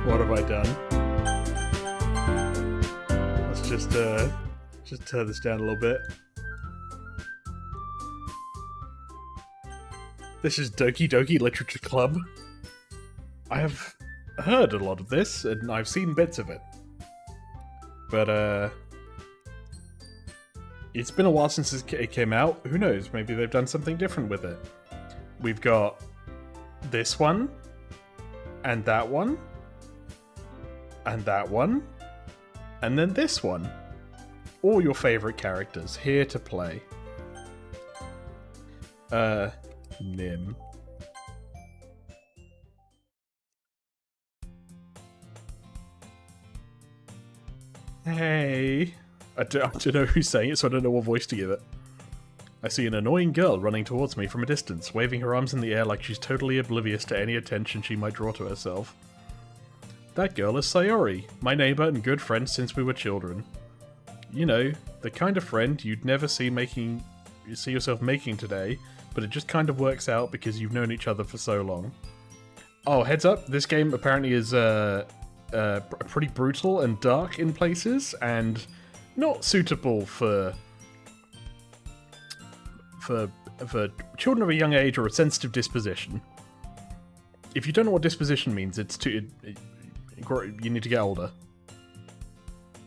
What have I done? Let's just turn this down a little bit. This is Doki Doki Literature Club. I have heard a lot of this, and I've seen bits of it. But, it's been a while since it came out. Who knows? Maybe they've done something different with it. We've got this one, and that one, and that one, and then this one. All your favorite characters here to play. Nim. Hey. I don't know who's saying it, so I don't know what voice to give it. I see an annoying girl running towards me from a distance, waving her arms in the air like she's totally oblivious to any attention she might draw to herself. That girl is Sayori, my neighbor and good friend since we were children. You know, the kind of friend you'd never see yourself making today, but it just kind of works out because you've known each other for so long. Oh, heads up, this game apparently is pretty brutal and dark in places, and not suitable for children of a young age or a sensitive disposition. If you don't know what disposition means, you need to get older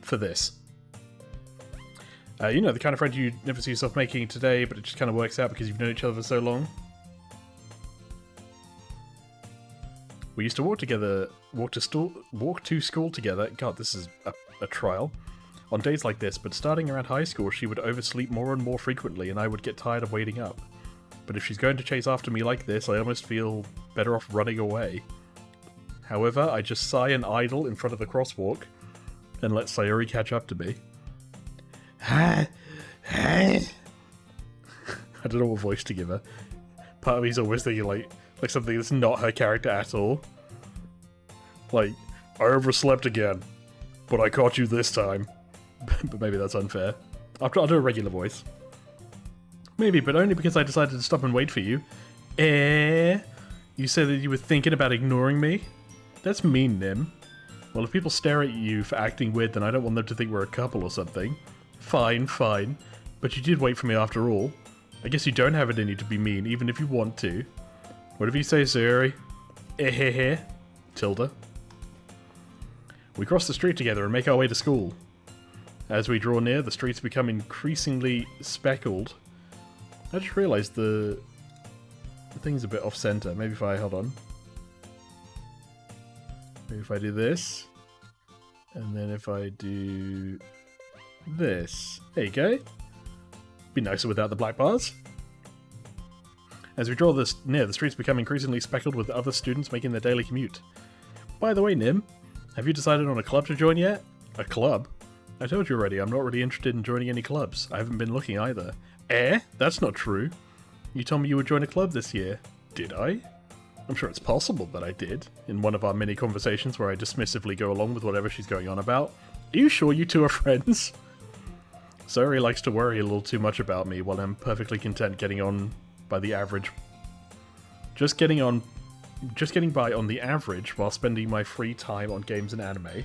for this. You know, the kind of friend you never see yourself making today, but it just kind of works out because you've known each other for so long. We used to walk together, walk to school together. God, this is a trial. On days like this, but starting around high school, she would oversleep more and more frequently, and I would get tired of waiting up. But if she's going to chase after me like this, I almost feel better off running away. However, I just sigh and idle in front of the crosswalk, and let Sayori catch up to me. I don't know what voice to give her. Part of me's always thinking like something that's not her character at all. Like, I overslept again, but I caught you this time. But maybe that's unfair. I'll do a regular voice. Maybe, but only because I decided to stop and wait for you. You said that you were thinking about ignoring me? That's mean, Nim. Well, if people stare at you for acting weird, then I don't want them to think we're a couple or something. Fine. But you did wait for me after all. I guess you don't have it in you to be mean, even if you want to. Whatever you say, Sayori. Tilda. We cross the street together and make our way to school. As we draw near, the streets become increasingly speckled. I just realised the thing's a bit off-center. Maybe if I... hold on. Maybe if I do this. And then if I do... this. There you go. Be nicer without the black bars. As we draw this near, the streets become increasingly speckled with other students making their daily commute. By the way, Nim, have you decided on a club to join yet? A club? I told you already, I'm not really interested in joining any clubs. I haven't been looking either. That's not true. You told me you would join a club this year. Did I? I'm sure it's possible that I did, in one of our many conversations where I dismissively go along with whatever she's going on about. Are you sure you two are friends? Sayori likes to worry a little too much about me while I'm perfectly content getting on by the average. Just getting by on the average while spending my free time on games and anime.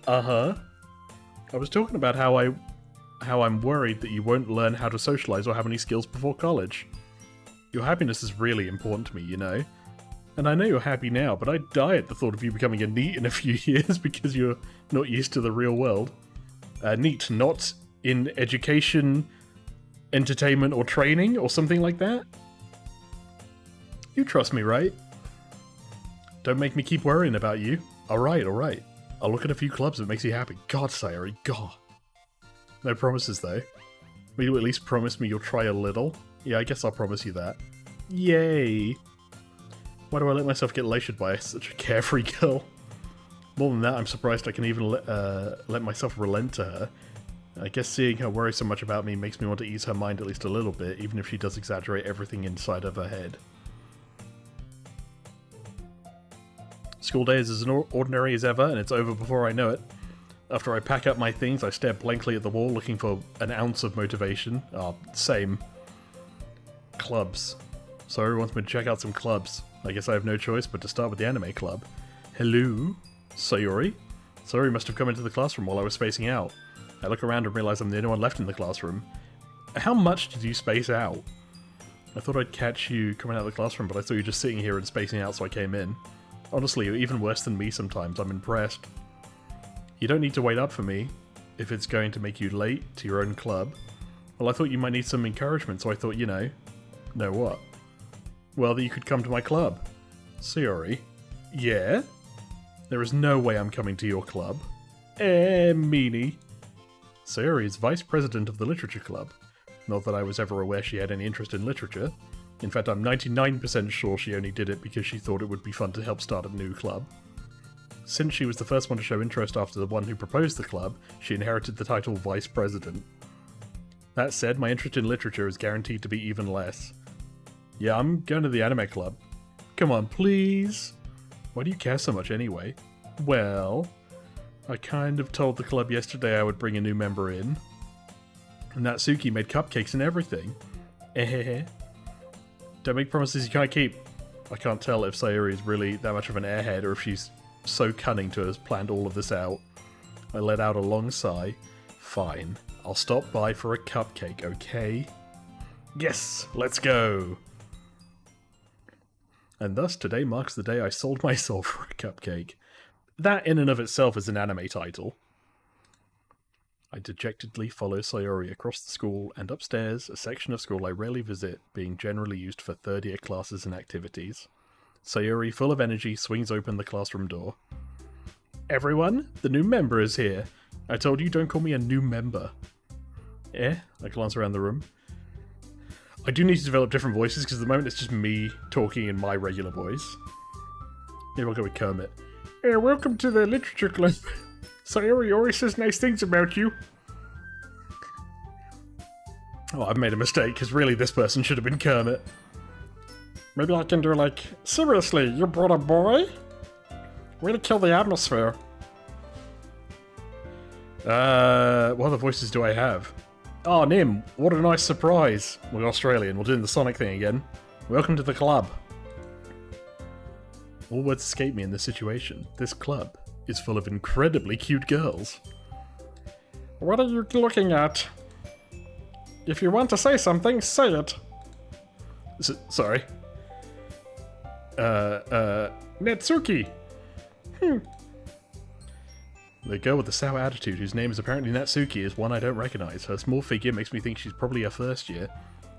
Uh-huh. I was talking about how I'm worried that you won't learn how to socialize or have any skills before college. Your happiness is really important to me, you know. And I know you're happy now, but I'd die at the thought of you becoming a NEET in a few years because you're not used to the real world. NEET, not in education, entertainment, or training, or something like that? You trust me, right? Don't make me keep worrying about you. Alright. I'll look at a few clubs that makes you happy. God, Sayori, God. No promises, though. Will you at least promise me you'll try a little? Yeah, I guess I'll promise you that. Yay! Why do I let myself get lashed by such a carefree girl? More than that, I'm surprised I can even let myself relent to her. I guess seeing her worry so much about me makes me want to ease her mind at least a little bit, even if she does exaggerate everything inside of her head. School day is as ordinary as ever, and it's over before I know it. After I pack up my things, I stare blankly at the wall looking for an ounce of motivation. Same. Clubs. Sayori wants me to check out some clubs. I guess I have no choice but to start with the anime club. Hello? Sayori? Sayori must have come into the classroom while I was spacing out. I look around and realize I'm the only one left in the classroom. How much did you space out? I thought I'd catch you coming out of the classroom, but I saw you just sitting here and spacing out, so I came in. Honestly, you're even worse than me sometimes. I'm impressed. You don't need to wait up for me if it's going to make you late to your own club. Well, I thought you might need some encouragement, so I thought, you know what? Well, that you could come to my club. Sayori. Yeah? There is no way I'm coming to your club. Meanie. Sayori is vice president of the literature club. Not that I was ever aware she had any interest in literature. In fact, I'm 99% sure she only did it because she thought it would be fun to help start a new club. Since she was the first one to show interest after the one who proposed the club, she inherited the title vice president. That said, my interest in literature is guaranteed to be even less. Yeah, I'm going to the anime club. Come on, please. Why do you care so much anyway? Well, I kind of told the club yesterday I would bring a new member in. And Natsuki made cupcakes and everything. Don't make promises you can't keep. I can't tell if Sayori is really that much of an airhead or if she's so cunning to have planned all of this out. I let out a long sigh. Fine, I'll stop by for a cupcake, okay? Yes, let's go! And thus today marks the day I sold my soul for a cupcake. That in and of itself is an anime title. I dejectedly follow Sayori across the school and upstairs, a section of school I rarely visit, being generally used for third-year classes and activities. Sayori, full of energy, swings open the classroom door. Everyone, the new member is here. I told you don't call me a new member. I glance around the room. I do need to develop different voices because at the moment it's just me talking in my regular voice. Maybe I'll go with Kermit. Welcome to the literature club. Sayori always says nice things about you. Oh, I've made a mistake, because really this person should have been Kermit. Maybe I can do like, seriously, you brought a boy? Way to kill the atmosphere. What other voices do I have? Oh, Nim, what a nice surprise. We're Australian, we're doing the Sonic thing again. Welcome to the club. All words escape me in this situation. This club is full of incredibly cute girls. What are you looking at? If you want to say something, say it. Sorry. Natsuki! The girl with the sour attitude, whose name is apparently Natsuki, is one I don't recognize. Her small figure makes me think she's probably her first year.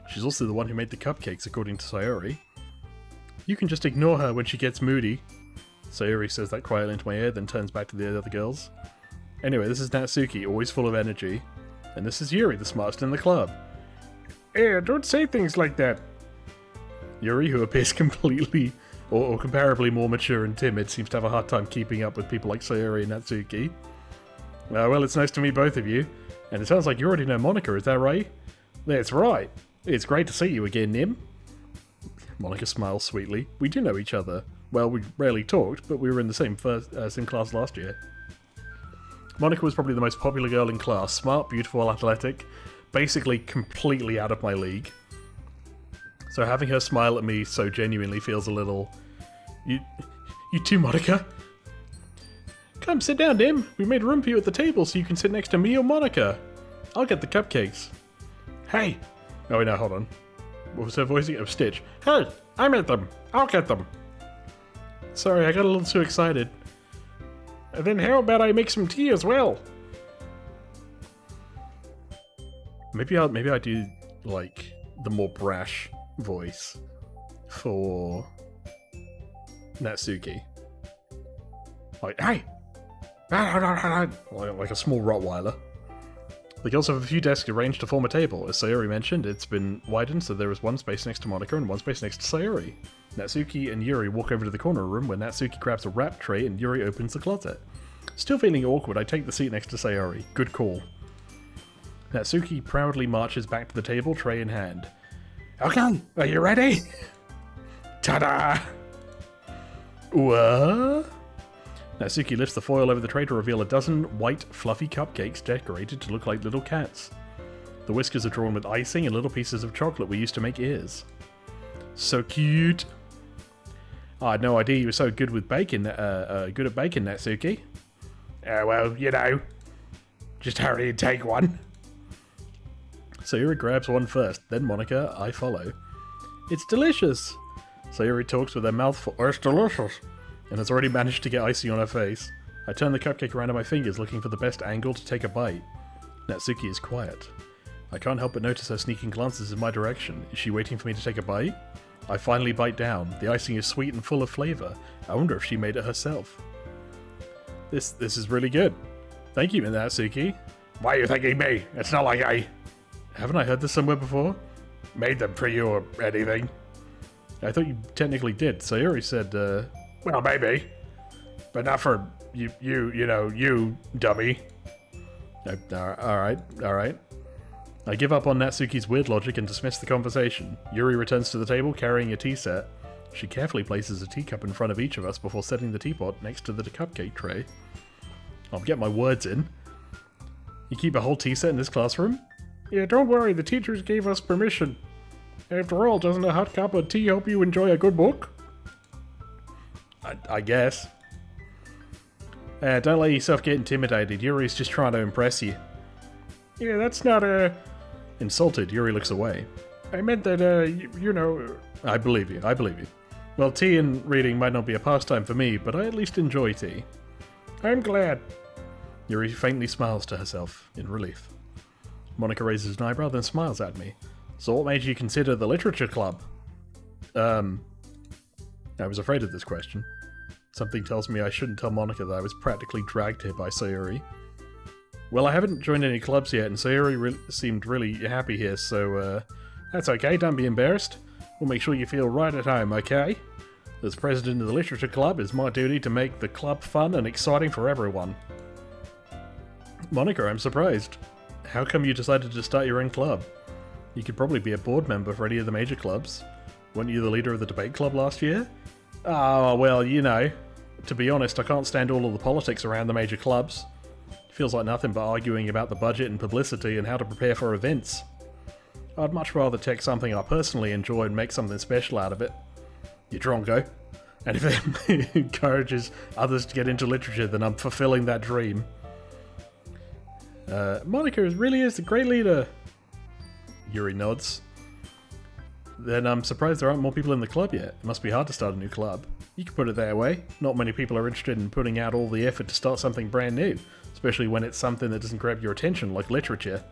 She's also the one who made the cupcakes, according to Sayori. You can just ignore her when she gets moody. Sayori says that quietly into my ear, then turns back to the other girls. Anyway, this is Natsuki, always full of energy. And this is Yuri, the smartest in the club. Don't say things like that. Yuri, who appears completely or comparably more mature and timid, seems to have a hard time keeping up with people like Sayori and Natsuki. Well, it's nice to meet both of you. And it sounds like you already know Monica, is that right? That's right. It's great to see you again, Nim. Monica smiles sweetly. We do know each other. Well, we rarely talked, but we were in the same class last year. Monica was probably the most popular girl in class. Smart, beautiful, athletic. Basically completely out of my league. So having her smile at me so genuinely feels a little... You too, Monica? Come, sit down, Nim. We made room for you at the table so you can sit next to me or Monica. I'll get the cupcakes. Hey! Oh, wait, no, hold on. What was her voice again? Oh, Stitch. Hey! I made them! I'll get them! Sorry, I got a little too excited. And then how about I make some tea as well? Maybe I do, like, the more brash voice for Natsuki. Like, hey! Like a small Rottweiler. The girls have a few desks arranged to form a table. As Sayori mentioned, it's been widened so there is one space next to Monica and one space next to Sayori. Natsuki and Yuri walk over to the corner room where Natsuki grabs a wrap tray and Yuri opens the closet. Still feeling awkward, I take the seat next to Sayori. Good call. Natsuki proudly marches back to the table, tray in hand. Okay, are you ready? Ta-da! What? Natsuki lifts the foil over the tray to reveal a dozen white, fluffy cupcakes decorated to look like little cats. The whiskers are drawn with icing and little pieces of chocolate we used to make ears. So cute! I had no idea you were so good with bacon, good at baking, Natsuki. Well, you know. Just hurry and take one. Sayuri grabs one first, then Monica, I follow. It's delicious! Sayuri talks with her mouth full. It's delicious! And has already managed to get icing on her face. I turn the cupcake around on my fingers, looking for the best angle to take a bite. Natsuki is quiet. I can't help but notice her sneaking glances in my direction. Is she waiting for me to take a bite? I finally bite down. The icing is sweet and full of flavour. I wonder if she made it herself. This is really good. Thank you, Natsuki. Why are you thanking me? It's not like I... Haven't I heard this somewhere before? Made them for you or anything. I thought you technically did. Sayuri said, well, maybe. But not for you know, you, dummy. Alright. I give up on Natsuki's weird logic and dismiss the conversation. Yuri returns to the table carrying a tea set. She carefully places a teacup in front of each of us before setting the teapot next to the cupcake tray. I'll get my words in. You keep a whole tea set in this classroom? Yeah, don't worry, the teachers gave us permission. After all, doesn't a hot cup of tea help you enjoy a good book? I guess. Don't let yourself get intimidated. Yuri's just trying to impress you. Yeah, that's not Insulted, Yuri looks away. I meant that, you know... I believe you. Well, tea and reading might not be a pastime for me, but I at least enjoy tea. I'm glad. Yuri faintly smiles to herself, in relief. Monica raises an eyebrow, then smiles at me. So what made you consider the literature club? I was afraid of this question. Something tells me I shouldn't tell Monica that I was practically dragged here by Sayuri. Well, I haven't joined any clubs yet, and Sayuri seemed really happy here, so, that's okay, don't be embarrassed. We'll make sure you feel right at home, okay? As president of the literature club, it's my duty to make the club fun and exciting for everyone. Monica, I'm surprised. How come you decided to start your own club? You could probably be a board member for any of the major clubs. Weren't you the leader of the debate club last year? Oh, well, you know. To be honest, I can't stand all of the politics around the major clubs. It feels like nothing but arguing about the budget and publicity and how to prepare for events. I'd much rather take something I personally enjoy and make something special out of it. You're Drongo. And if it encourages others to get into literature, then I'm fulfilling that dream. Monica really is the great leader. Yuri nods. Then I'm surprised there aren't more people in the club yet. It must be hard to start a new club. You could put it that way. Not many people are interested in putting out all the effort to start something brand new, especially when it's something that doesn't grab your attention, like literature.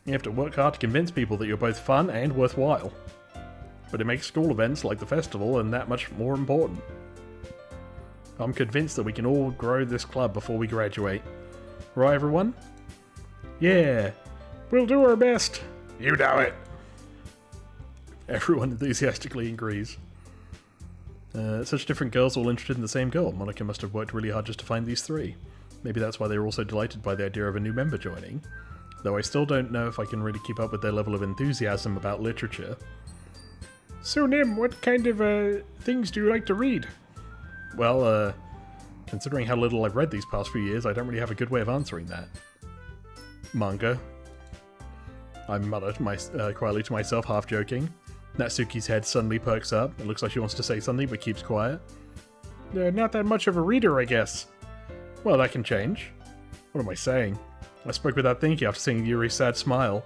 You have to work hard to convince people that you're both fun and worthwhile. But it makes school events like the festival and that much more important. I'm convinced that we can all grow this club before we graduate. Right, everyone? Yeah, we'll do our best. You know it. Everyone enthusiastically agrees. Such different girls all interested in the same goal. Monica must have worked really hard just to find these three. Maybe that's why they were all so delighted by the idea of a new member joining. Though I still don't know if I can really keep up with their level of enthusiasm about literature. So Nim, what kind of things do you like to read? Well, considering how little I've read these past few years, I don't really have a good way of answering that. Manga. I muttered quietly to myself, half joking. Natsuki's head suddenly perks up. It looks like she wants to say something, but keeps quiet. Not that much of a reader, I guess. Well, that can change. What am I saying? I spoke without thinking after seeing Yuri's sad smile.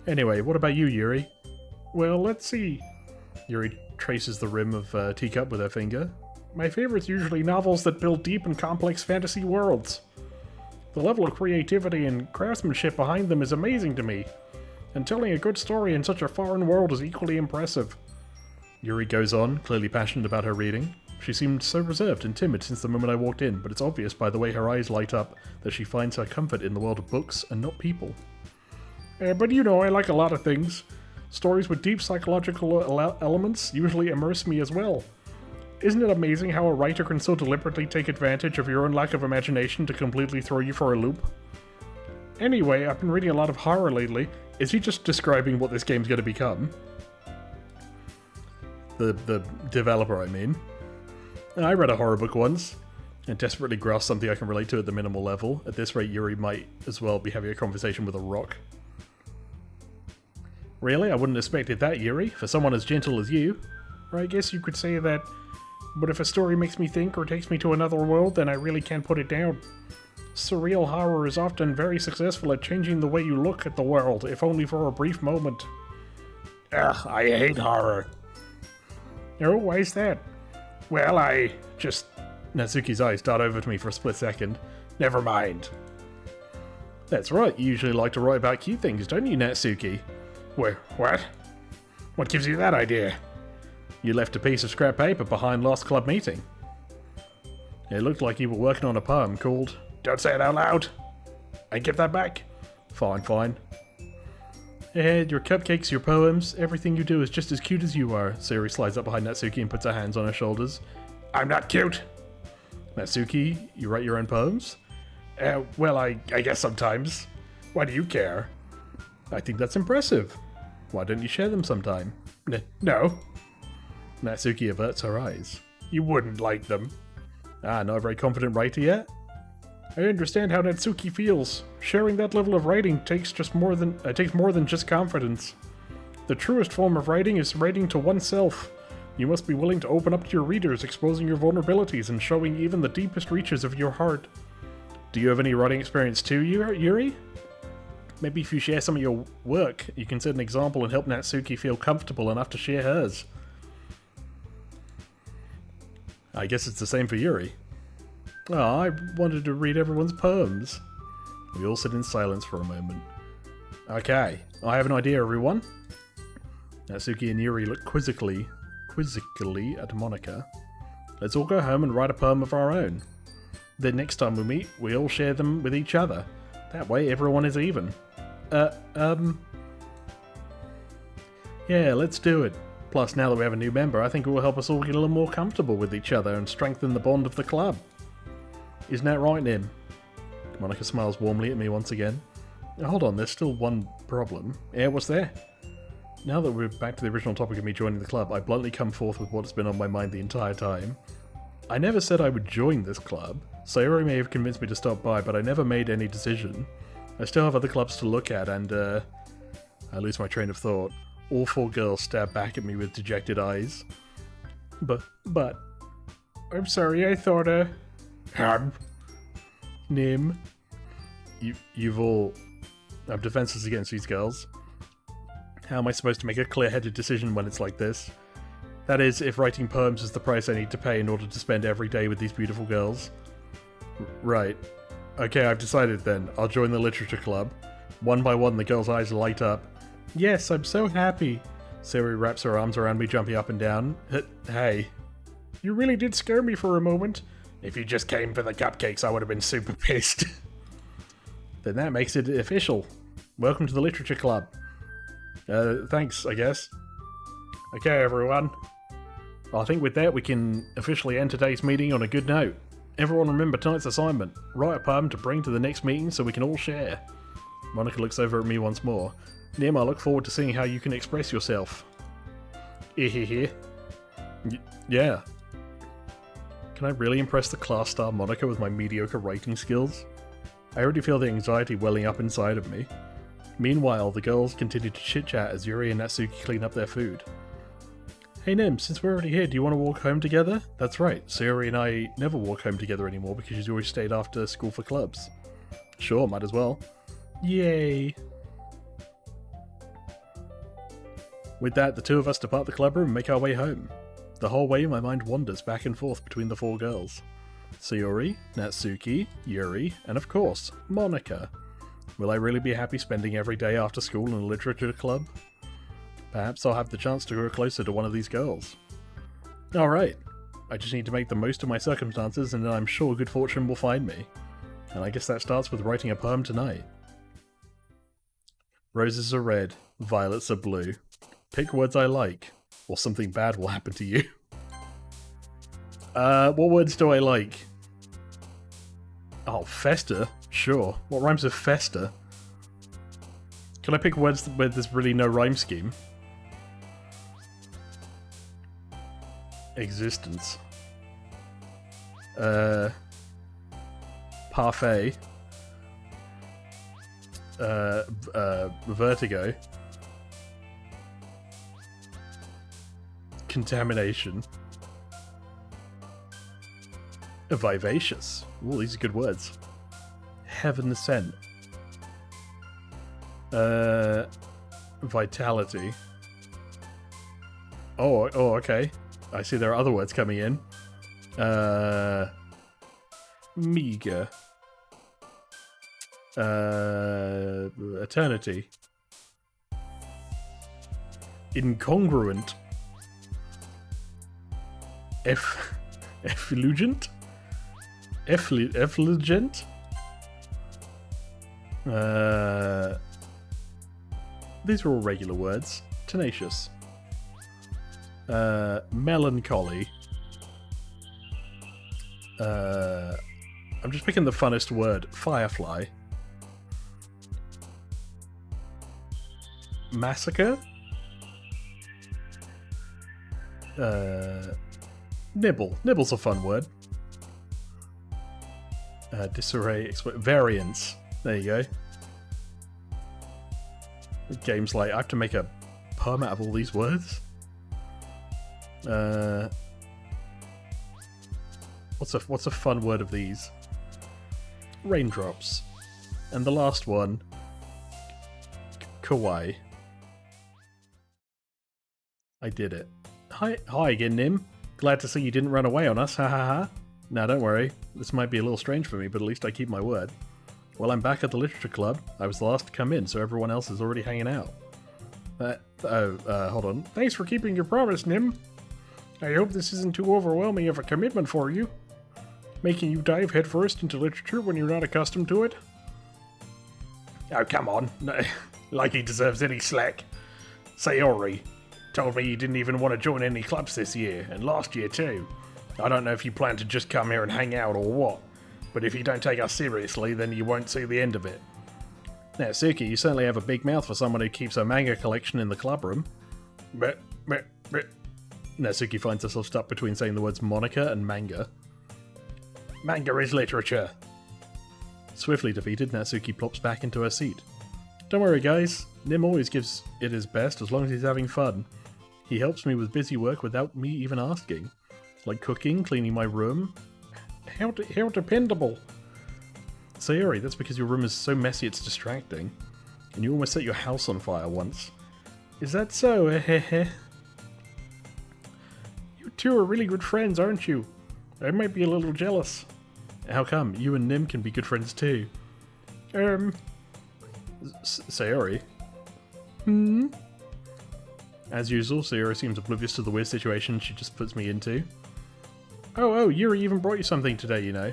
Anyway, what about you, Yuri? Well, let's see. Yuri traces the rim of a teacup with her finger. My favorite's usually novels that build deep and complex fantasy worlds. The level of creativity and craftsmanship behind them is amazing to me, and telling a good story in such a foreign world is equally impressive. Yuri goes on, clearly passionate about her reading. She seemed so reserved and timid since the moment I walked in, but it's obvious by the way her eyes light up that she finds her comfort in the world of books and not people. But you know, I like a lot of things. Stories with deep psychological elements usually immerse me as well. Isn't it amazing how a writer can so deliberately take advantage of your own lack of imagination to completely throw you for a loop? Anyway, I've been reading a lot of horror lately. Is he just describing what this game's going to become? The developer, I mean. I read a horror book once. and desperately grasp something I can relate to at the minimal level. At this rate, Yuri might as well be having a conversation with a rock. Really? I wouldn't have expected that, Yuri, for someone as gentle as you. Or I guess you could say that, but if a story makes me think or takes me to another world, then I really can't put it down. Surreal horror is often very successful at changing the way you look at the world, if only for a brief moment. Ugh, I hate horror. Oh, why is that? Well, I just... Natsuki's eyes dart over to me for a split second. Never mind. That's right, you usually like to write about cute things, don't you, Natsuki? What? What gives you that idea? You left a piece of scrap paper behind last club meeting. It looked like you were working on a poem called... Don't say it out loud! I give that back. Fine. Your cupcakes, your poems, everything you do is just as cute as you are. Sayori slides up behind Natsuki and puts her hands on her shoulders. I'm not cute! Natsuki, you write your own poems? Well, I guess sometimes. Why do you care? I think that's impressive. Why don't you share them sometime? No. Natsuki averts her eyes. You wouldn't like them. Not a very confident writer yet? I understand how Natsuki feels. Sharing that level of writing takes more than just confidence. The truest form of writing is writing to oneself. You must be willing to open up to your readers, exposing your vulnerabilities and showing even the deepest reaches of your heart. Do you have any writing experience too, Yuri? Maybe if you share some of your work, you can set an example and help Natsuki feel comfortable enough to share hers. I guess it's the same for Yuri. Oh, I wanted to read everyone's poems. We all sit in silence for a moment. Okay, I have an idea, everyone. Natsuki and Yuri look quizzically at Monika. Let's all go home and write a poem of our own. Then next time we meet, we all share them with each other. That way everyone is even. Yeah, let's do it. Plus, now that we have a new member, I think it will help us all get a little more comfortable with each other and strengthen the bond of the club. Isn't that right, Nim? Monika smiles warmly at me once again. Hold on, there's still one problem. Yeah, what's there? Now that we're back to the original topic of me joining the club, I bluntly come forth with what's been on my mind the entire time. I never said I would join this club. Sayori may have convinced me to stop by, but I never made any decision. I still have other clubs to look at, and I lose my train of thought. All four girls stare back at me with dejected eyes. But... I'm sorry, I thought, Nim. You've all... I'm defenseless against these girls. How am I supposed to make a clear-headed decision when it's like this? That is, if writing poems is the price I need to pay in order to spend every day with these beautiful girls. Right. Okay, I've decided then. I'll join the literature club. One by one, the girls' eyes light up. Yes, I'm so happy. Sayori wraps her arms around me, jumping up and down. Hey. You really did scare me for a moment. If you just came for the cupcakes, I would have been super pissed. Then that makes it official. Welcome to the literature club. Thanks, I guess. Okay, everyone. I think with that, we can officially end today's meeting on a good note. Everyone remember tonight's assignment. Write a poem to bring to the next meeting so we can all share. Monika looks over at me once more. Nim, I look forward to seeing how you can express yourself. Yeah. Can I really impress the class star Monika with my mediocre writing skills? I already feel the anxiety welling up inside of me. Meanwhile, the girls continue to chit-chat as Yuri and Natsuki clean up their food. Hey Nim, since we're already here, do you want to walk home together? That's right, Sayori and I never walk home together anymore because she's always stayed after school for clubs. Sure, might as well. Yay! With that, the two of us depart the clubroom and make our way home. The whole way, my mind wanders back and forth between the four girls. Sayori, Natsuki, Yuri, and of course, Monika. Will I really be happy spending every day after school in a literature club? Perhaps I'll have the chance to grow closer to one of these girls. Alright, I just need to make the most of my circumstances and then I'm sure good fortune will find me. And I guess that starts with writing a poem tonight. Roses are red, violets are blue. Pick words I like, or something bad will happen to you. What words do I like? Oh, fester? Sure. What rhymes with fester? Can I pick words where there's really no rhyme scheme? Existence. Parfait. Vertigo. Contamination. Vivacious. Ooh, these are good words. Heaven sent. Vitality. Oh, okay. I see there are other words coming in. Meager. Eternity. Incongruent. Effulgent? Effulgent? These are all regular words. Tenacious. Melancholy. I'm just picking the funnest word. Firefly. Massacre? Nibble. Nibble's a fun word. Disarray. Variance. There you go. Games like I have to make a poem out of all these words. What's a fun word of these? Raindrops. And the last one, kawaii. I did it. Hi again, Nim. Glad to see you didn't run away on us, ha ha ha. Now don't worry, this might be a little strange for me, but at least I keep my word. Well, I'm back at the literature club. I was the last to come in, so everyone else is already hanging out. Hold on. Thanks for keeping your promise, Nim. I hope this isn't too overwhelming of a commitment for you. Making you dive headfirst into literature when you're not accustomed to it? Oh, come on. Like he deserves any slack. Sayori told me you didn't even want to join any clubs this year, and last year too. I don't know if you plan to just come here and hang out or what, but if you don't take us seriously, then you won't see the end of it. Now, Suki, you certainly have a big mouth for someone who keeps a manga collection in the club room. But. Natsuki finds herself stuck between saying the words Monica and manga. Manga is literature. Swiftly defeated, Natsuki plops back into her seat. Don't worry, guys. Nim always gives it his best as long as he's having fun. He helps me with busy work without me even asking. Like cooking, cleaning my room. How dependable. Sayori, that's because your room is so messy it's distracting. And you almost set your house on fire once. Is that so? You two are really good friends, aren't you? I might be a little jealous. How come? You and Nim can be good friends too. Sayori? As usual, Sayori seems oblivious to the weird situation she just puts me into. Oh, Yuri even brought you something today, you know.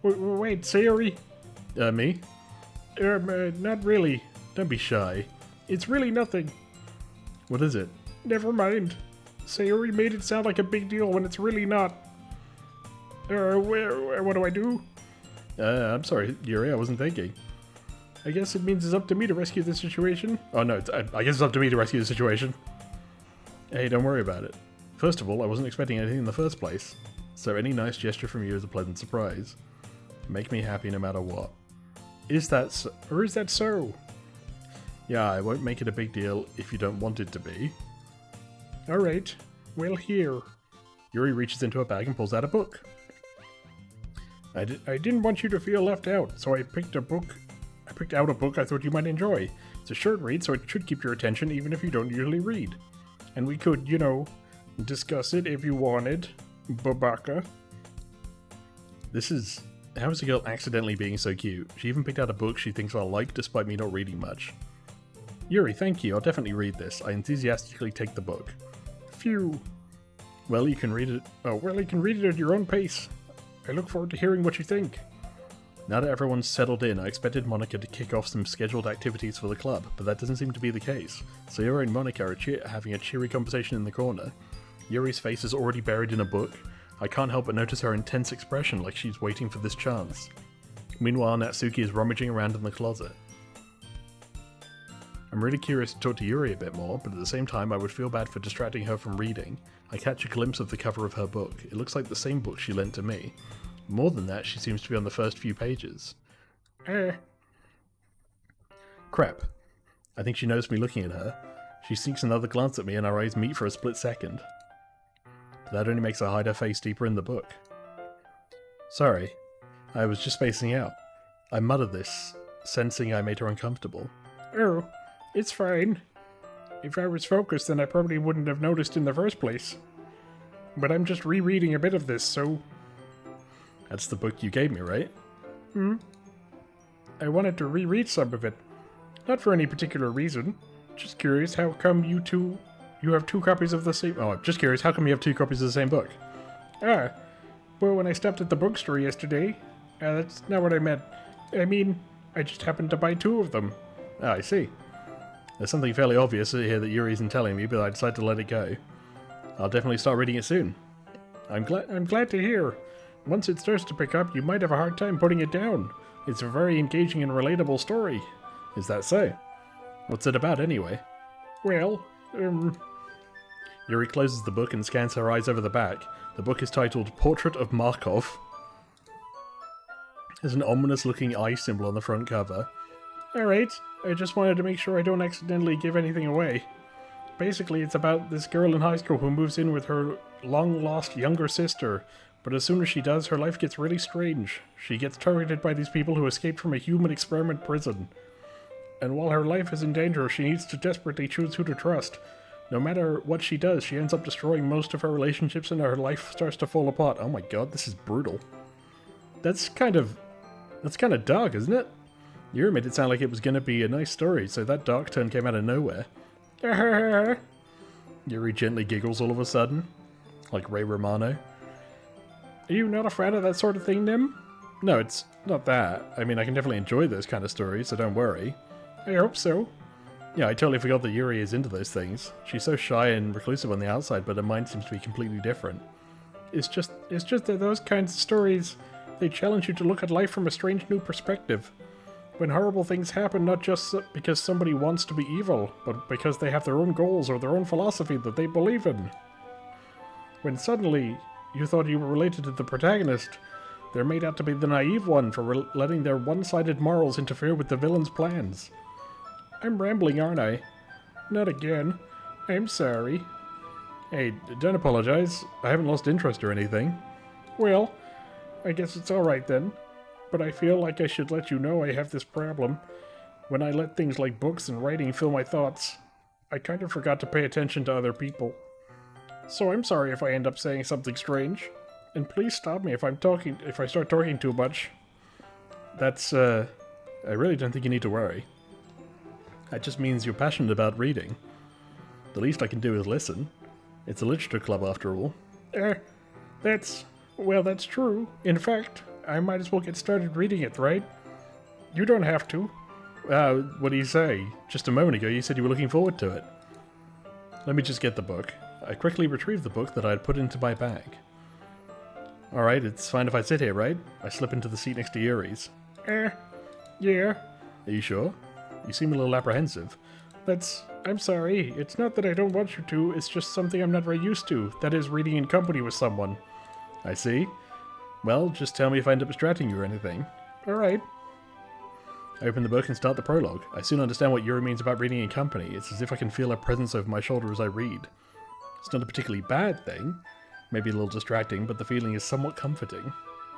Wait, Sayori? Me? Not really. Don't be shy. It's really nothing. What is it? Never mind. Sayori made it sound like a big deal when it's really not. What do I do? I'm sorry, Yuri, I wasn't thinking. I guess it means it's up to me to rescue the situation. Oh no, I guess it's up to me to rescue the situation. Hey, don't worry about it. First of all, I wasn't expecting anything in the first place, so any nice gesture from you is a pleasant surprise. Make me happy no matter what. Is that so? Or is that so? Yeah, I won't make it a big deal if you don't want it to be. Alright, well here. Yuri reaches into her bag and pulls out a book. I didn't want you to feel left out, so I picked out a book I thought you might enjoy. It's a short read, so it should keep your attention even if you don't usually read. And we could, you know, discuss it if you wanted. Babaka. How is a girl accidentally being so cute? She even picked out a book she thinks I'll like despite me not reading much. Yuri, thank you. I'll definitely read this. I enthusiastically take the book. Phew. Well, you can read it. You can read it at your own pace. I look forward to hearing what you think. Now that everyone's settled in, I expected Monica to kick off some scheduled activities for the club, but that doesn't seem to be the case. So Yuri and Monica are having a cheery conversation in the corner. Yuri's face is already buried in a book. I can't help but notice her intense expression like she's waiting for this chance. Meanwhile, Natsuki is rummaging around in the closet. I'm really curious to talk to Yuri a bit more, but at the same time I would feel bad for distracting her from reading. I catch a glimpse of the cover of her book. It looks like the same book she lent to me. More than that, she seems to be on the first few pages. Crap. I think she noticed me looking at her. She sinks another glance at me and our eyes meet for a split second. But that only makes her hide her face deeper in the book. Sorry. I was just spacing out. I muttered this, sensing I made her uncomfortable. Oh, it's fine. If I was focused, then I probably wouldn't have noticed in the first place. But I'm just rereading a bit of this, so... That's the book you gave me, right? I wanted to reread some of it. Not for any particular reason. Just curious, how come you have two copies of the same... Oh, I'm just curious, how come you have two copies of the same book? Ah, well, when I stopped at the bookstore yesterday... that's not what I meant. I mean, I just happened to buy two of them. Ah, I see. There's something fairly obvious here that Yuri isn't telling me, but I decided to let it go. I'll definitely start reading it soon. I'm glad to hear. Once it starts to pick up, you might have a hard time putting it down. It's a very engaging and relatable story. Is that so? What's it about, anyway? Well, Yuri closes the book and scans her eyes over the back. The book is titled Portrait of Markov. There's an ominous-looking eye symbol on the front cover. Alright, I just wanted to make sure I don't accidentally give anything away. Basically, it's about this girl in high school who moves in with her long-lost younger sister, but as soon as she does, her life gets really strange. She gets targeted by these people who escaped from a human experiment prison. And while her life is in danger, she needs to desperately choose who to trust. No matter what she does, she ends up destroying most of her relationships and her life starts to fall apart. Oh my god, this is brutal. That's kind of dark, isn't it? You made it sound like it was going to be a nice story, so that dark turn came out of nowhere. Yuri gently giggles all of a sudden, like Ray Romano. Are you not a fan of that sort of thing, Nim? No, it's not that. I mean, I can definitely enjoy those kind of stories, so don't worry. I hope so. Yeah, I totally forgot that Yuri is into those things. She's so shy and reclusive on the outside, but her mind seems to be completely different. It's just that those kinds of stories, they challenge you to look at life from a strange new perspective. When horrible things happen, not just because somebody wants to be evil, but because they have their own goals or their own philosophy that they believe in. When suddenly, you thought you were related to the protagonist, they're made out to be the naive one for letting their one-sided morals interfere with the villain's plans. I'm rambling, aren't I? Not again. I'm sorry. Hey, don't apologize. I haven't lost interest or anything. Well, I guess it's alright then. But I feel like I should let you know I have this problem. When I let things like books and writing fill my thoughts, I kind of forgot to pay attention to other people. So I'm sorry if I end up saying something strange. And please stop me if I start talking too much. That's, I really don't think you need to worry. That just means you're passionate about reading. The least I can do is listen. It's a literature club after all. That's true. In fact, I might as well get started reading it, right? You don't have to. What do you say? Just a moment ago you said you were looking forward to it. Let me just get the book. I quickly retrieved the book that I had put into my bag. Alright, it's fine if I sit here, right? I slip into the seat next to Yuri's. Yeah. Are you sure? You seem a little apprehensive. I'm sorry. It's not that I don't want you to, it's just something I'm not very used to. That is, reading in company with someone. I see. Well, just tell me if I end up distracting you or anything. Alright. I open the book and start the prologue. I soon understand what Yuri means about reading in company. It's as if I can feel her presence over my shoulder as I read. It's not a particularly bad thing. Maybe a little distracting, but the feeling is somewhat comforting.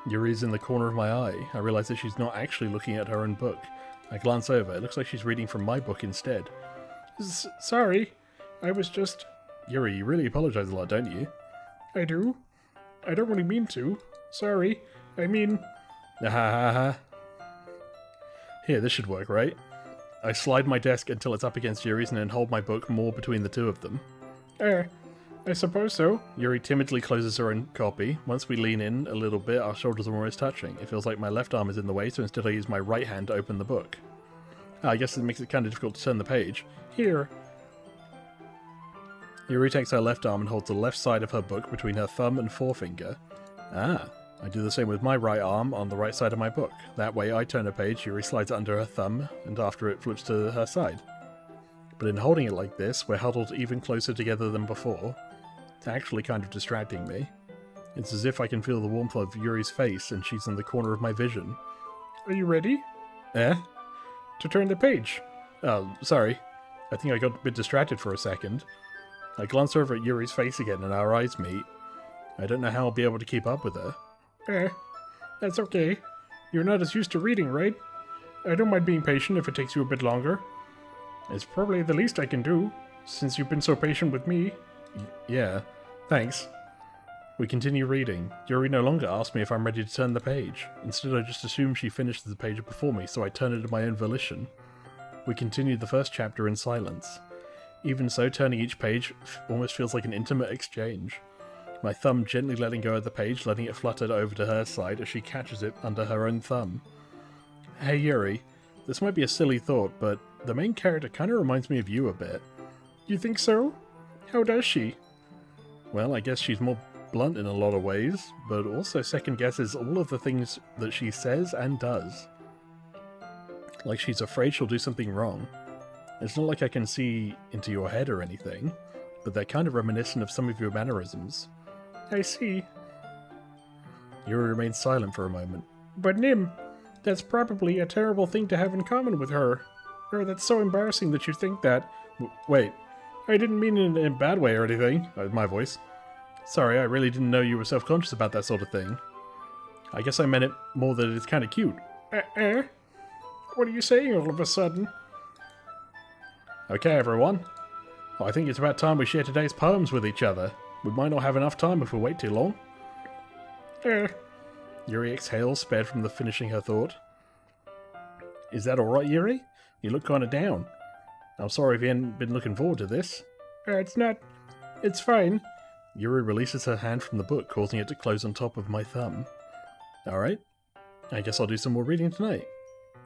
Yuri's in the corner of my eye. I realize that she's not actually looking at her own book. I glance over. It looks like she's reading from my book instead. Sorry. I was just... Yuri, you really apologize a lot, don't you? I do. I don't really mean to. Sorry. I mean... Ha ha ha. Here, this should work, right? I slide my desk until it's up against Yuri's and then hold my book more between the two of them. I suppose so. Yuri timidly closes her own copy. Once we lean in a little bit, our shoulders are almost touching. It feels like my left arm is in the way, so instead I use my right hand to open the book. I guess it makes it kind of difficult to turn the page. Here. Yuri takes her left arm and holds the left side of her book between her thumb and forefinger. I do the same with my right arm on the right side of my book. That way I turn a page, Yuri slides it under her thumb, and after it flips to her side. But in holding it like this, we're huddled even closer together than before. It's actually kind of distracting me. It's as if I can feel the warmth of Yuri's face and she's in the corner of my vision. Are you ready? Eh? To turn the page. Oh, sorry. I think I got a bit distracted for a second. I glance over at Yuri's face again and our eyes meet. I don't know how I'll be able to keep up with her. That's okay. You're not as used to reading, right? I don't mind being patient if it takes you a bit longer. It's probably the least I can do, since you've been so patient with me. Yeah, thanks. We continue reading. Yuri no longer asks me if I'm ready to turn the page. Instead, I just assume she finishes the page before me, so I turn it at my own volition. We continue the first chapter in silence. Even so, turning each page almost feels like an intimate exchange. My thumb gently letting go of the page, letting it flutter over to her side as she catches it under her own thumb. Hey Yuri, this might be a silly thought, but the main character kind of reminds me of you a bit. You think so? How does she? Well, I guess she's more blunt in a lot of ways, but also second guesses all of the things that she says and does. Like she's afraid she'll do something wrong. It's not like I can see into your head or anything, but they're kind of reminiscent of some of your mannerisms. I see. Yuri remains silent for a moment. But Nim, that's probably a terrible thing to have in common with her. Or that's so embarrassing that you think that. Wait, I didn't mean it in a bad way or anything. My voice. Sorry, I really didn't know you were self-conscious about that sort of thing. I guess I meant it more that it's kind of cute. What are you saying all of a sudden? Okay, everyone. Well, I think it's about time we share today's poems with each other. We might not have enough time if we wait too long. Yuri exhales, spared from the finishing her thought. Is that alright, Yuri? You look kind of down. I'm sorry if you hadn't been looking forward to this. It's not. It's fine. Yuri releases her hand from the book, causing it to close on top of my thumb. Alright. I guess I'll do some more reading tonight.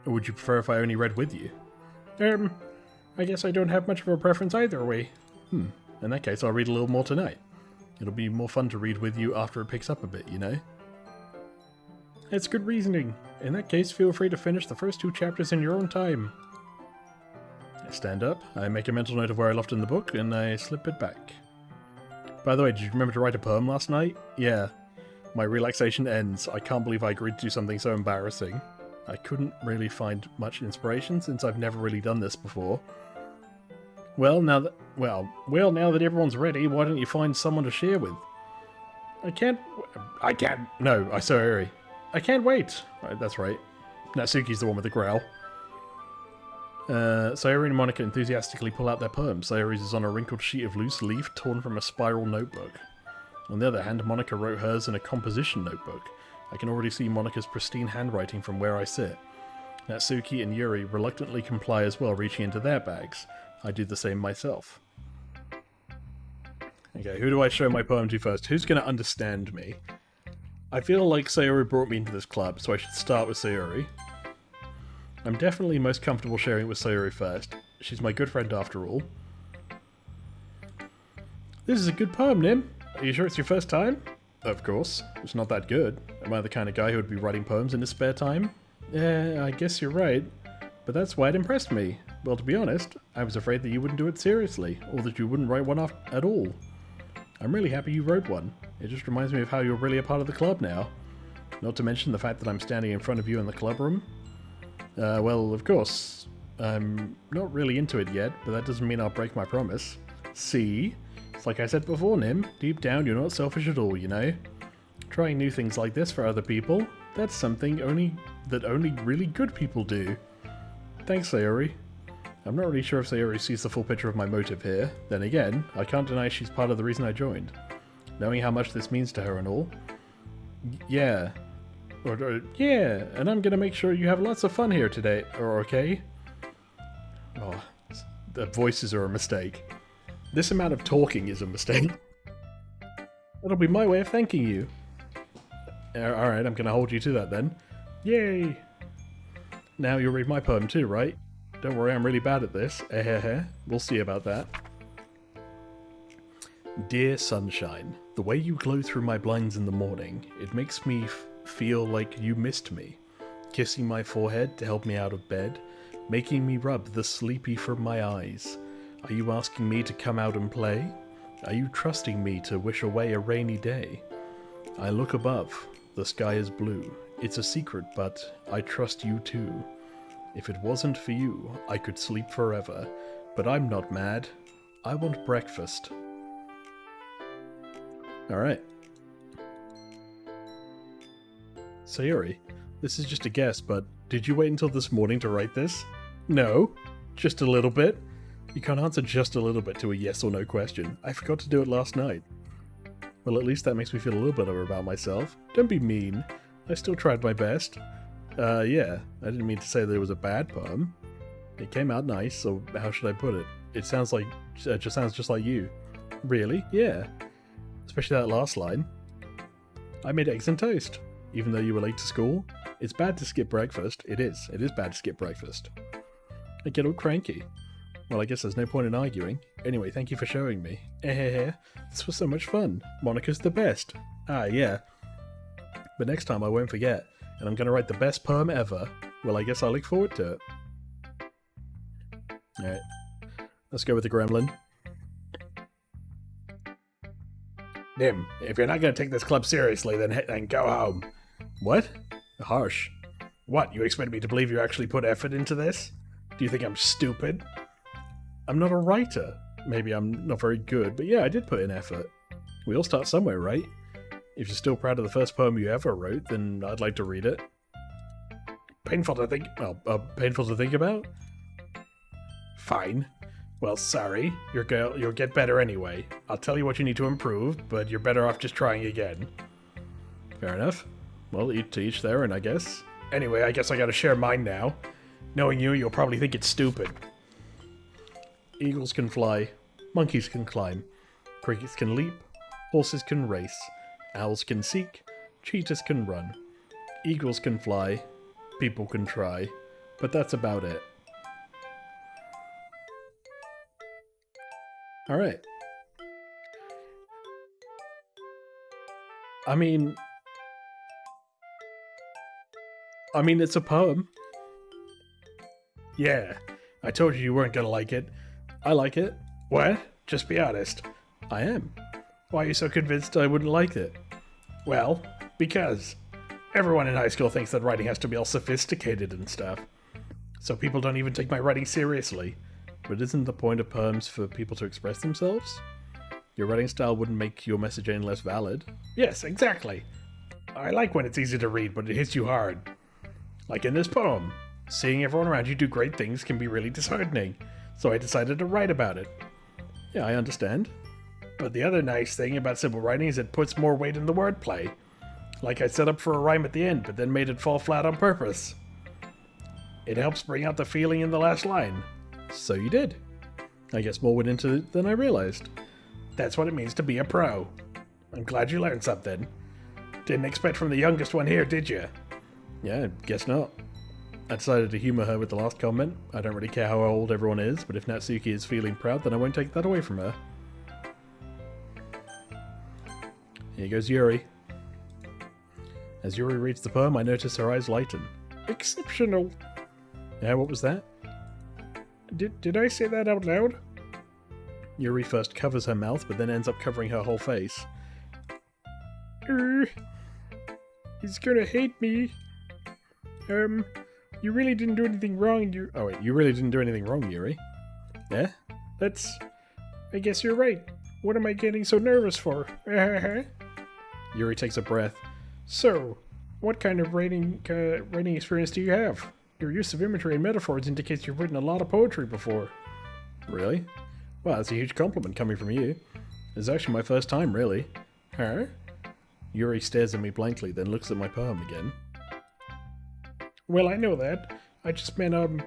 Or would you prefer if I only read with you? I guess I don't have much of a preference either way. In that case, I'll read a little more tonight. It'll be more fun to read with you after it picks up a bit, you know? That's good reasoning. In that case, feel free to finish the first 2 chapters in your own time. I stand up, I make a mental note of where I left in the book, and I slip it back. By the way, did you remember to write a poem last night? Yeah. My relaxation ends. I can't believe I agreed to do something so embarrassing. I couldn't really find much inspiration since I've never really done this before. Well, now that everyone's ready, why don't you find someone to share with? I can't. No, sorry. I can't wait. Right, that's right. Natsuki's the one with the growl. Sayori and Monica enthusiastically pull out their poem. Sayori's is on a wrinkled sheet of loose leaf torn from a spiral notebook. On the other hand, Monica wrote hers in a composition notebook. I can already see Monica's pristine handwriting from where I sit. Natsuki and Yuri reluctantly comply as well, reaching into their bags. I do the same myself. Okay, who do I show my poem to first? Who's going to understand me? I feel like Sayori brought me into this club, so I should start with Sayori. I'm definitely most comfortable sharing it with Sayori first. She's my good friend after all. This is a good poem, Nim. Are you sure it's your first time? Of course. It's not that good. Am I the kind of guy who would be writing poems in his spare time? I guess you're right. But that's why it impressed me. Well, to be honest, I was afraid that you wouldn't do it seriously, or that you wouldn't write one off at all. I'm really happy you wrote one. It just reminds me of how you're really a part of the club now. Not to mention the fact that I'm standing in front of you in the club room. Well, of course. I'm not really into it yet, but that doesn't mean I'll break my promise. See? It's like I said before, Nim. Deep down, you're not selfish at all, you know? Trying new things like this for other people, that's something only really good people do. Thanks, Sayori. I'm not really sure if Sayori sees the full picture of my motive here. Then again, I can't deny she's part of the reason I joined. Knowing how much this means to her and all. Yeah. Yeah, and I'm gonna make sure you have lots of fun here today, okay? Oh, the voices are a mistake. This amount of talking is a mistake. That'll be my way of thanking you. Alright, I'm gonna hold you to that then. Yay! Now you'll read my poem too, right? Don't worry, I'm really bad at this. We'll see about that. Dear sunshine, the way you glow through my blinds in the morning, it makes me feel like you missed me. Kissing my forehead to help me out of bed, making me rub the sleepy from my eyes. Are you asking me to come out and play? Are you trusting me to wish away a rainy day? I look above. The sky is blue. It's a secret, but I trust you too. If it wasn't for you, I could sleep forever. But I'm not mad. I want breakfast. Alright. Sayuri, this is just a guess, but did you wait until this morning to write this? No. Just a little bit? You can't answer just a little bit to a yes or no question. I forgot to do it last night. Well, at least that makes me feel a little better about myself. Don't be mean. I still tried my best. Yeah, I didn't mean to say that it was a bad poem. It came out nice, so how should I put it? It sounds like, just sounds just like you. Really? Yeah. Especially that last line. I made eggs and toast, even though you were late to school. It's bad to skip breakfast. It is bad to skip breakfast. I get all cranky. Well, I guess there's no point in arguing. Anyway, thank you for showing me. This was so much fun. Monica's the best. Ah, yeah. But next time I won't forget, and I'm going to write the best poem ever. Well, I guess I look forward to it. Alright. Let's go with the gremlin. Nim, if you're not going to take this club seriously, then go home. What? Harsh. What, you expect me to believe you actually put effort into this? Do you think I'm stupid? I'm not a writer. Maybe I'm not very good, but yeah, I did put in effort. We all start somewhere, right? If you're still proud of the first poem you ever wrote, then I'd like to read it. Painful to think about? Fine. Well, sorry. You'll get better anyway. I'll tell you what you need to improve, but you're better off just trying again. Fair enough. Well, to each their own, I guess. Anyway, I guess I gotta share mine now. Knowing you, you'll probably think it's stupid. Eagles can fly. Monkeys can climb. Crickets can leap. Horses can race. Owls can seek. Cheetahs can run. Eagles can fly. People can try. But that's about it. Alright. I mean, it's a poem. Yeah, I told you weren't gonna like it. I like it. What? Just be honest. I am. Why are you so convinced I wouldn't like it? Well, because everyone in high school thinks that writing has to be all sophisticated and stuff. So people don't even take my writing seriously. But isn't the point of poems for people to express themselves? Your writing style wouldn't make your message any less valid. Yes, exactly. I like when it's easy to read, but it hits you hard. Like in this poem. Seeing everyone around you do great things can be really disheartening, so I decided to write about it. Yeah, I understand. But the other nice thing about simple writing is it puts more weight in the wordplay. Like I set up for a rhyme at the end, but then made it fall flat on purpose. It helps bring out the feeling in the last line. So you did. I guess more went into it than I realized. That's what it means to be a pro. I'm glad you learned something. Didn't expect from the youngest one here, did you? Yeah, guess not. I decided to humor her with the last comment. I don't really care how old everyone is, but if Natsuki is feeling proud, then I won't take that away from her. Here goes Yuri. As Yuri reads the poem, I notice her eyes lighten. Exceptional! Yeah, what was that? Did I say that out loud? Yuri first covers her mouth, but then ends up covering her whole face. He's gonna hate me. You really didn't do anything wrong, Oh wait, you really didn't do anything wrong, Yuri. Yeah? I guess you're right. What am I getting so nervous for? Yuri takes a breath. So, what kind of writing experience do you have? Your use of imagery and metaphors indicates you've written a lot of poetry before. Really? Well, that's a huge compliment coming from you. It's actually my first time, really. Huh? Yuri stares at me blankly, then looks at my poem again. Well, I know that. I just meant,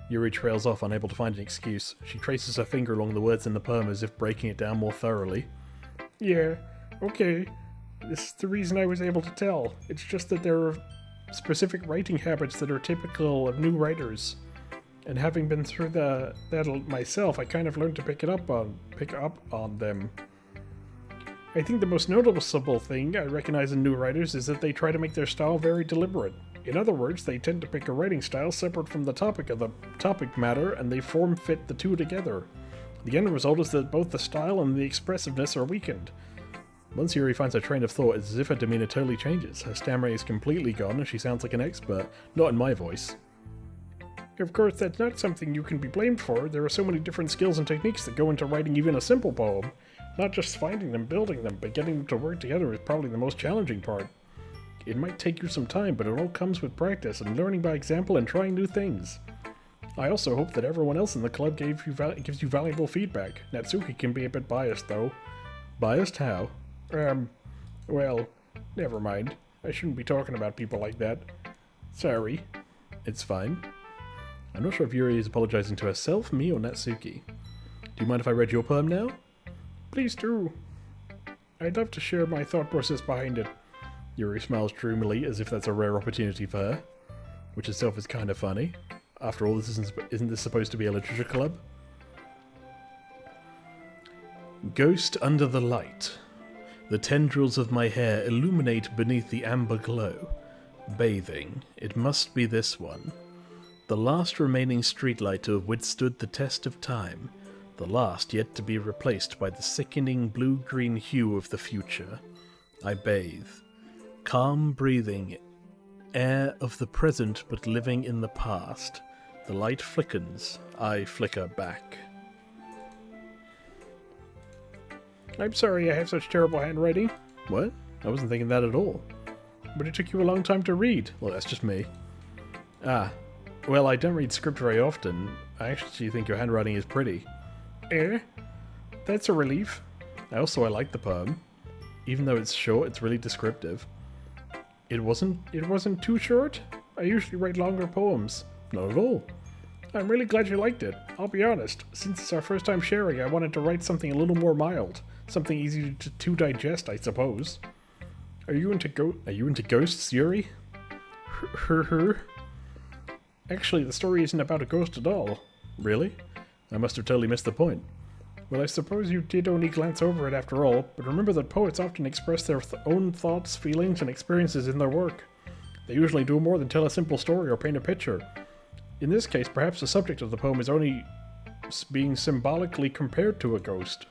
Yuri trails off, unable to find an excuse. She traces her finger along the words in the poem as if breaking it down more thoroughly. Yeah, okay. This is the reason I was able to tell. It's just that there are specific writing habits that are typical of new writers. And having been through that myself, I kind of learned to pick up on them. I think the most noticeable thing I recognize in new writers is that they try to make their style very deliberate. In other words, they tend to pick a writing style separate from the topic matter, and they form-fit the two together. The end result is that both the style and the expressiveness are weakened. Once Yuri finds her train of thought, it's as if her demeanor totally changes. Her stammering is completely gone and she sounds like an expert, not in my voice. Of course, that's not something you can be blamed for. There are so many different skills and techniques that go into writing even a simple poem. Not just finding them, building them, but getting them to work together is probably the most challenging part. It might take you some time, but it all comes with practice and learning by example and trying new things. I also hope that everyone else in the club gives you valuable feedback. Natsuki can be a bit biased, though. Biased? How? Well, never mind. I shouldn't be talking about people like that. Sorry. It's fine. I'm not sure if Yuri is apologizing to herself, me, or Natsuki. Do you mind if I read your poem now? Please do. I'd love to share my thought process behind it. Yuri smiles dreamily, as if that's a rare opportunity for her, which itself is kind of funny. After all, isn't this supposed to be a literature club? Ghost under the light. The tendrils of my hair illuminate beneath the amber glow. Bathing. It must be this one. The last remaining streetlight to have withstood the test of time. The last yet to be replaced by the sickening blue-green hue of the future. I bathe. Calm breathing. Air of the present but living in the past. The light flickers. I flicker back. I'm sorry I have such terrible handwriting. What? I wasn't thinking that at all. But it took you a long time to read. Well, that's just me. Ah. Well, I don't read script very often. I actually think your handwriting is pretty. That's a relief. I like the poem. Even though it's short, it's really descriptive. It wasn't too short? I usually write longer poems. Not at all. I'm really glad you liked it. I'll be honest, since it's our first time sharing, I wanted to write something a little more mild. Something easy to digest, I suppose. Are you into ghosts, Yuri? Actually, the story isn't about a ghost at all. Really? I must have totally missed the point. Well, I suppose you did only glance over it after all, but remember that poets often express their own thoughts, feelings, and experiences in their work. They usually do more than tell a simple story or paint a picture. In this case, perhaps the subject of the poem is only being symbolically compared to a ghost,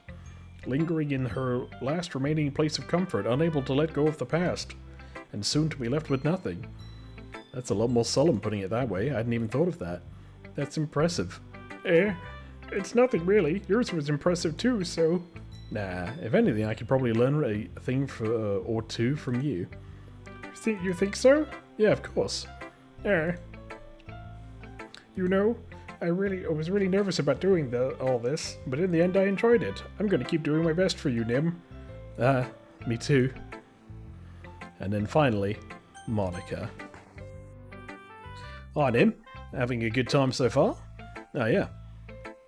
lingering in her last remaining place of comfort, unable to let go of the past, and soon to be left with nothing. That's a lot more solemn putting it that way. I hadn't even thought of that. That's impressive. It's nothing really. Yours was impressive too, so... Nah, if anything, I could probably learn a thing or two from you. You think so? Yeah, of course. You know, I was really nervous about doing all this, but in the end I enjoyed it. I'm going to keep doing my best for you, Nim. Me too. And then finally, Monica. Hi, Nim. Having a good time so far? Oh, yeah.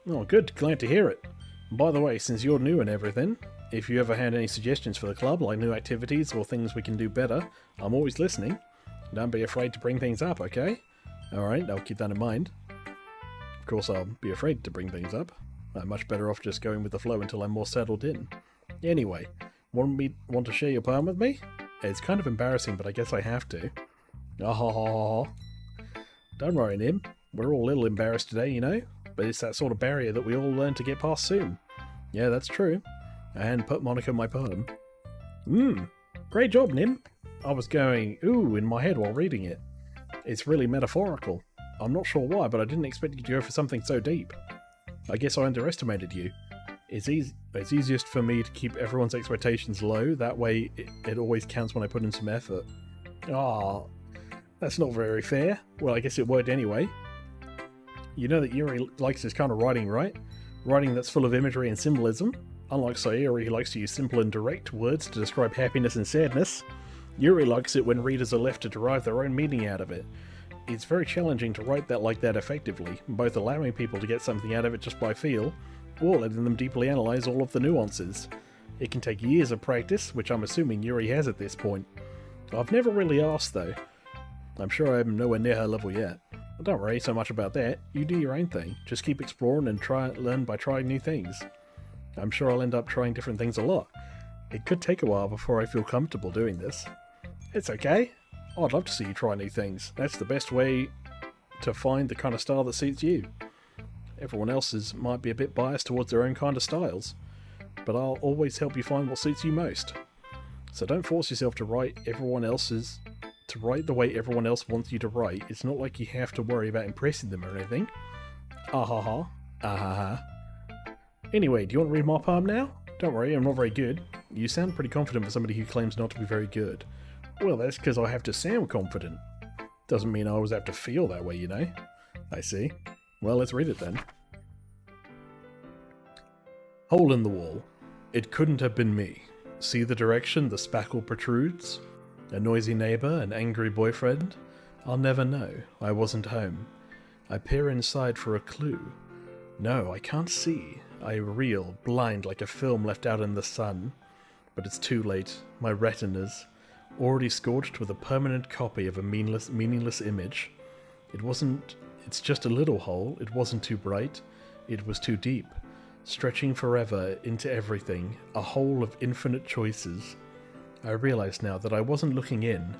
Oh, good. Glad to hear it. And by the way, since you're new and everything, if you ever had any suggestions for the club, like new activities or things we can do better, I'm always listening. Don't be afraid to bring things up, okay? Alright, I'll keep that in mind. Of course, I'll be afraid to bring things up. I'm much better off just going with the flow until I'm more settled in. Anyway, want to share your poem with me? It's kind of embarrassing, but I guess I have to. Don't worry, Nim. We're all a little embarrassed today, you know? But it's that sort of barrier that we all learn to get past soon. Yeah, that's true. And put Monica in my poem. Great job, Nim. I was going, ooh, in my head while reading it. It's really metaphorical. I'm not sure why, but I didn't expect you to go for something so deep. I guess I underestimated you. It's easiest for me to keep everyone's expectations low, that way it always counts when I put in some effort. That's not very fair. Well, I guess it worked anyway. You know that Yuri likes this kind of writing, right? Writing that's full of imagery and symbolism. Unlike Sayuri, who likes to use simple and direct words to describe happiness and sadness, Yuri likes it when readers are left to derive their own meaning out of it. It's very challenging to write that like that effectively, both allowing people to get something out of it just by feel, or letting them deeply analyse all of the nuances. It can take years of practice, which I'm assuming Yuri has at this point. I've never really asked though. I'm sure I'm nowhere near her level yet. But don't worry so much about that. You do your own thing. Just keep exploring and learn by trying new things. I'm sure I'll end up trying different things a lot. It could take a while before I feel comfortable doing this. It's okay. I'd love to see you try new things. That's the best way to find the kind of style that suits you. Everyone else's might be a bit biased towards their own kind of styles, but I'll always help you find what suits you most. So don't force yourself to write the way everyone else wants you to write. It's not like you have to worry about impressing them or anything. Ah ha ha. Ah ha ha. Anyway, do you want to read my poem now? Don't worry, I'm not very good. You sound pretty confident for somebody who claims not to be very good. Well, that's because I have to sound confident. Doesn't mean I always have to feel that way, you know? I see. Well, let's read it then. Hole in the wall. It couldn't have been me. See the direction the spackle protrudes? A noisy neighbour, an angry boyfriend? I'll never know. I wasn't home. I peer inside for a clue. No, I can't see. I reel, blind like a film left out in the sun. But it's too late. My retinas, already scorched with a permanent copy of a meaningless image. It's just a little hole. It wasn't too bright. It was too deep. Stretching forever into everything. A hole of infinite choices. I realize now that I wasn't looking in.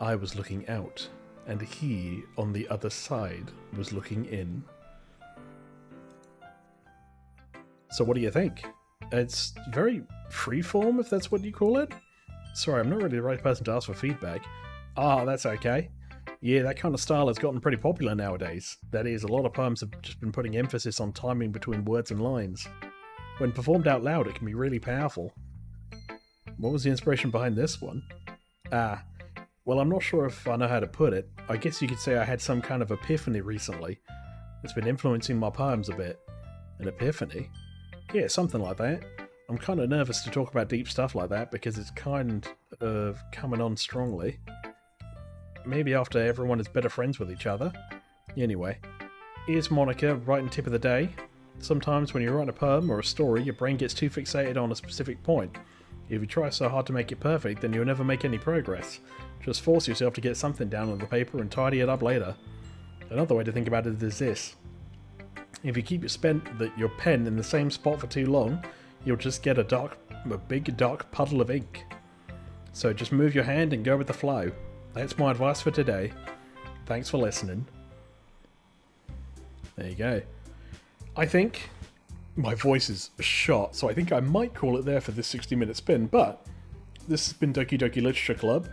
I was looking out. And he, on the other side, was looking in. So what do you think? It's very freeform, if that's what you call it. Sorry, I'm not really the right person to ask for feedback. Ah, that's okay. Yeah, that kind of style has gotten pretty popular nowadays. That is, a lot of poems have just been putting emphasis on timing between words and lines. When performed out loud, it can be really powerful. What was the inspiration behind this one? Well, I'm not sure if I know how to put it. I guess you could say I had some kind of epiphany recently. It's been influencing my poems a bit. An epiphany? Yeah, something like that. I'm kind of nervous to talk about deep stuff like that because it's kind of coming on strongly. Maybe after everyone is better friends with each other. Anyway, here's Monica writing tip of the day. Sometimes when you're writing a poem or a story, your brain gets too fixated on a specific point. If you try so hard to make it perfect, then you'll never make any progress. Just force yourself to get something down on the paper and tidy it up later. Another way to think about it is this. If you keep your pen in the same spot for too long, you'll just get a big dark puddle of ink. So just move your hand and go with the flow. That's my advice for today. Thanks for listening. There you go. I think my voice is shot, so I think I might call it there for this 60-minute spin, but this has been Doki Doki Literature Club.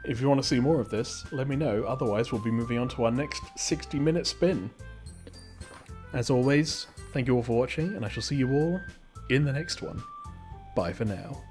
If you want to see more of this, let me know. Otherwise, we'll be moving on to our next 60-minute spin. As always, thank you all for watching, and I shall see you all in the next one. Bye for now.